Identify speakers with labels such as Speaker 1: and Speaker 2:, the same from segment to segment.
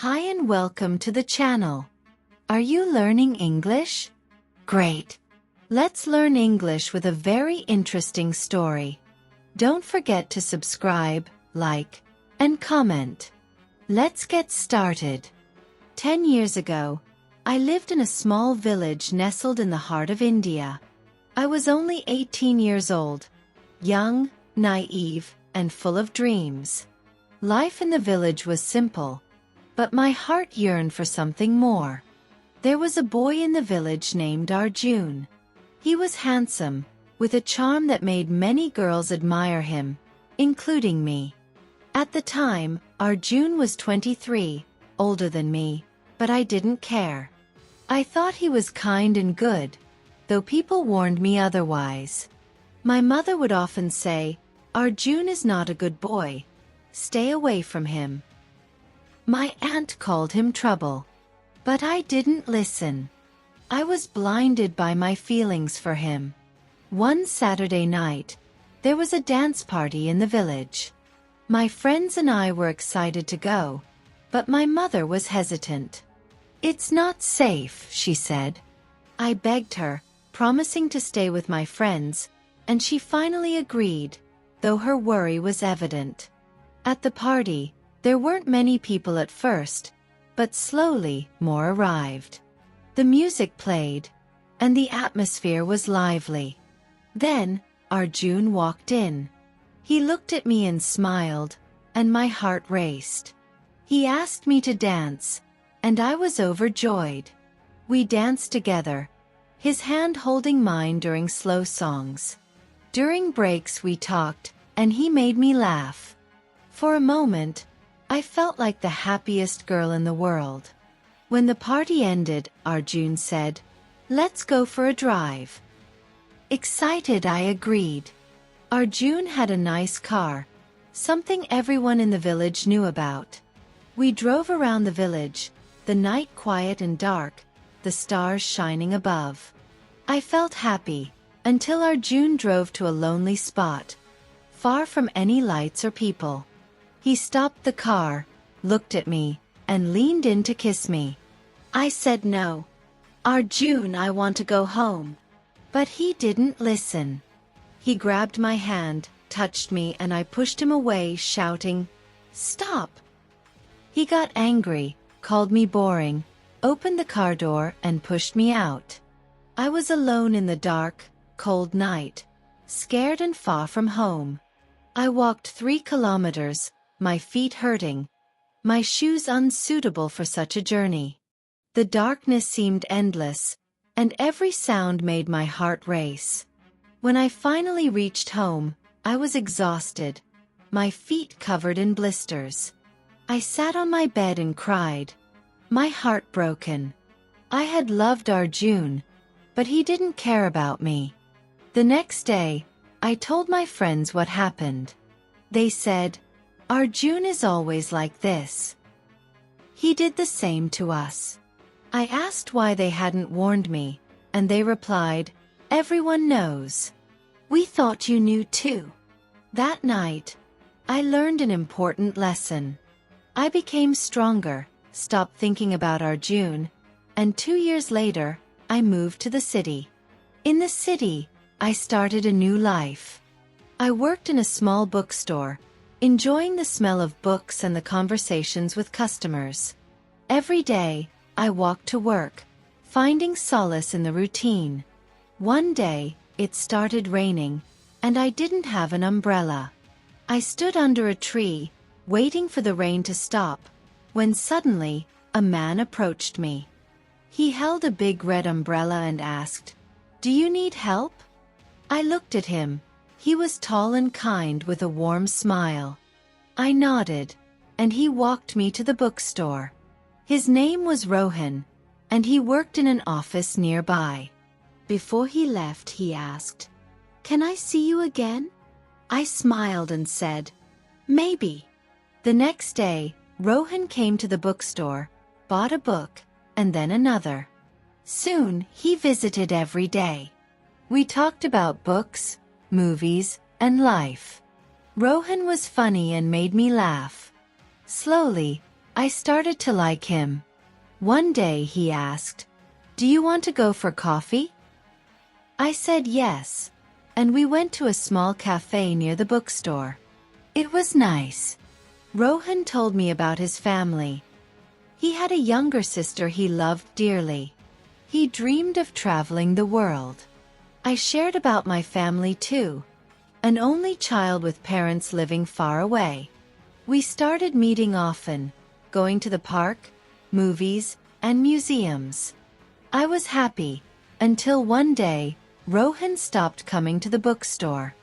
Speaker 1: Hi and welcome to the channel. Are you learning English? Great! Let's learn English with a very interesting story. Don't forget to subscribe, like, and comment. Let's get started. 10 years ago, I lived in a small village nestled in the heart of India. I was only 18 years old, young, naive, and full of dreams. Life in the village was simple, but my heart yearned for something more. There was a boy in the village named Arjun. He was handsome, with a charm that made many girls admire him, including me. At the time, Arjun was 23, older than me, but I didn't care. I thought he was kind and good, though people warned me otherwise. My mother would often say, "Arjun is not a good boy. Stay away from him." My aunt called him trouble. But I didn't listen. I was blinded by my feelings for him. One Saturday night, there was a dance party in the village. My friends and I were excited to go, but my mother was hesitant. "It's not safe," she said. I begged her, promising to stay with my friends, and she finally agreed, though her worry was evident. At the party, there weren't many people at first, but slowly more arrived. The music played, and the atmosphere was lively. Then, Arjun walked in. He looked at me and smiled, and my heart raced. He asked me to dance, and I was overjoyed. We danced together, his hand holding mine during slow songs. During breaks we talked, and he made me laugh. For a moment, I felt like the happiest girl in the world. When the party ended, Arjun said, "Let's go for a drive." Excited, I agreed. Arjun had a nice car, something everyone in the village knew about. We drove around the village, the night quiet and dark, the stars shining above. I felt happy, until Arjun drove to a lonely spot, far from any lights or people. He stopped the car, looked at me, and leaned in to kiss me. I said no. "Arjun, I want to go home." But he didn't listen. He grabbed my hand, touched me, and I pushed him away, shouting, "Stop!" He got angry, called me boring, opened the car door, and pushed me out. I was alone in the dark, cold night, scared and far from home. I walked 3 kilometers, my feet hurting, my shoes unsuitable for such a journey. The darkness seemed endless, and every sound made my heart race. When I finally reached home, I was exhausted, my feet covered in blisters. I sat on my bed and cried, my heart broken. I had loved Arjun, but he didn't care about me. The next day, I told my friends what happened. They said, "Arjun is always like this. He did the same to us." I asked why they hadn't warned me, and they replied, "Everyone knows. We thought you knew too." That night, I learned an important lesson. I became stronger, stopped thinking about Arjun, and 2 years later, I moved to the city. In the city, I started a new life. I worked in a small bookstore, enjoying the smell of books and the conversations with customers. Every day, I walked to work, finding solace in the routine. One day, it started raining, and I didn't have an umbrella. I stood under a tree, waiting for the rain to stop, when suddenly, a man approached me. He held a big red umbrella and asked, "Do you need help?" I looked at him. He was tall and kind with a warm smile. I nodded, and he walked me to the bookstore. His name was Rohan, and he worked in an office nearby. Before he left, he asked, "Can I see you again?" I smiled and said, "Maybe." The next day, Rohan came to the bookstore, bought a book, and then another. Soon, he visited every day. We talked about books, movies, and life. Rohan was funny and made me laugh. Slowly, I started to like him. One day he asked, "Do you want to go for coffee?" I said yes, and we went to a small cafe near the bookstore. It was nice. Rohan told me about his family. He had a younger sister he loved dearly. He dreamed of traveling the world. I shared about my family too, an only child with parents living far away. We started meeting often, going to the park, movies, and museums. I was happy, until one day, Rohan stopped coming to the bookstore.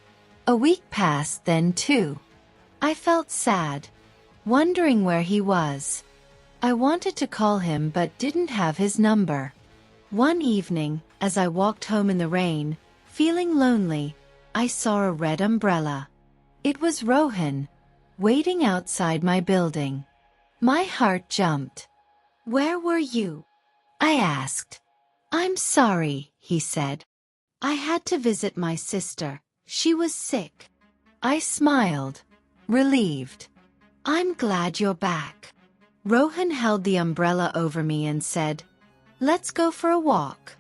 Speaker 1: A week passed then too. I felt sad, wondering where he was. I wanted to call him but didn't have his number. One evening, as I walked home in the rain, feeling lonely, I saw a red umbrella. It was Rohan, waiting outside my building. My heart jumped. "Where were you?" I asked. "I'm sorry," he said. "I had to visit my sister. She was sick." I smiled, relieved. "I'm glad you're back." Rohan held the umbrella over me and said, "Let's go for a walk."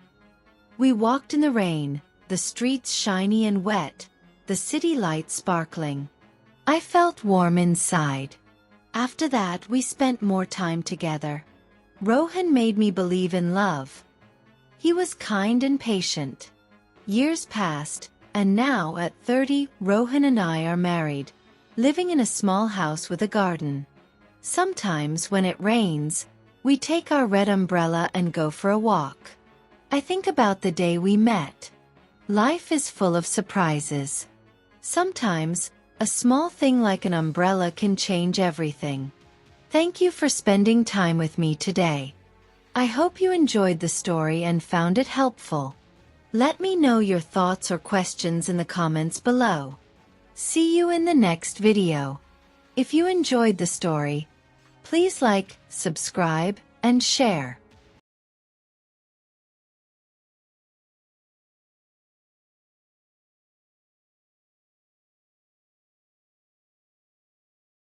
Speaker 1: We walked in the rain, the streets shiny and wet, the city lights sparkling. I felt warm inside. After that we spent more time together. Rohan made me believe in love. He was kind and patient. Years passed, and now at 30, Rohan and I are married, living in a small house with a garden. Sometimes when it rains, we take our red umbrella and go for a walk. I think about the day we met. Life is full of surprises. Sometimes, a small thing like an umbrella can change everything. Thank you for spending time with me today. I hope you enjoyed the story and found it helpful. Let me know your thoughts or questions in the comments below. See you in the next video. If you enjoyed the story, please like, subscribe, and share.